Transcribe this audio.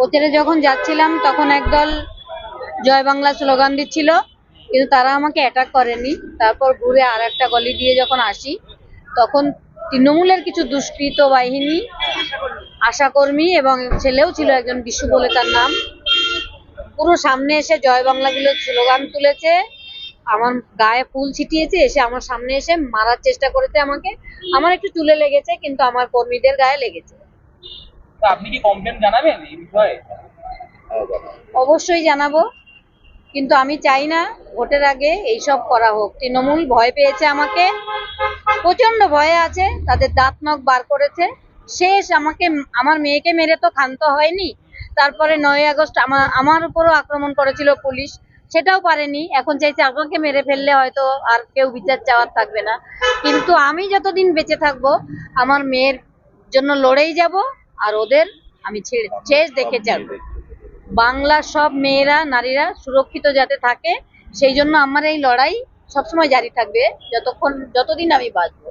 প্রচারে যখন যাচ্ছিলাম তখন একদল জয় বাংলা স্লোগান দিচ্ছিল, কিন্তু তারা আমাকে অ্যাটাক করেনি। তারপর ঘুরে আর একটা গলি দিয়ে যখন আসি, তখন তৃণমূলের কিছু দুষ্কৃত বাহিনী, আশাকর্মী এবং ছেলেও ছিল একজন, বিশু বলে তার নাম, পুরো সামনে এসে জয় বাংলা গুলো স্লোগান তুলেছে, আমার গায়ে ফুল ছিটিয়েছে, এসে আমার সামনে এসে মারার চেষ্টা করেছে আমাকে। আমার একটু চুলে লেগেছে, কিন্তু আমার কর্মীদের গায়ে লেগেছে। তো আপনি কি কমপ্লেন জানাবেন এই বিষয়ে? অবশ্যই জানাবো, কিন্তু আমি চাই না ভোটের আগে এইসব করা হোক। তৃণমূল ভয় পেয়েছে আমাকে, প্রচন্ড ভয়ে আছে, তাদের দাঁত নখ বার করেছে। শেষ আমাকে, আমার মেয়েকে মেরে তো ক্ষান্ত হয়নি, তারপরে 9ই আগস্ট আমার উপরও আক্রমণ করেছিল পুলিশ, সেটাও পারেনি। এখন চাইছে আমাকে মেরে ফেললে হয়তো আর কেউ বিচার চাওয়ার থাকবে না। কিন্তু আমি যতদিন বেঁচে থাকবো আমার মেয়ের জন্য লড়েই যাব, আর ওদের আমি শেষ দেখে ছাড়বো। বাংলার সব মেয়েরা, নারীরা সুরক্ষিত যাতে থাকে, সেই জন্য আমার এই লড়াই সবসময় জারি থাকবে, যতদিন আমি বাঁচবো।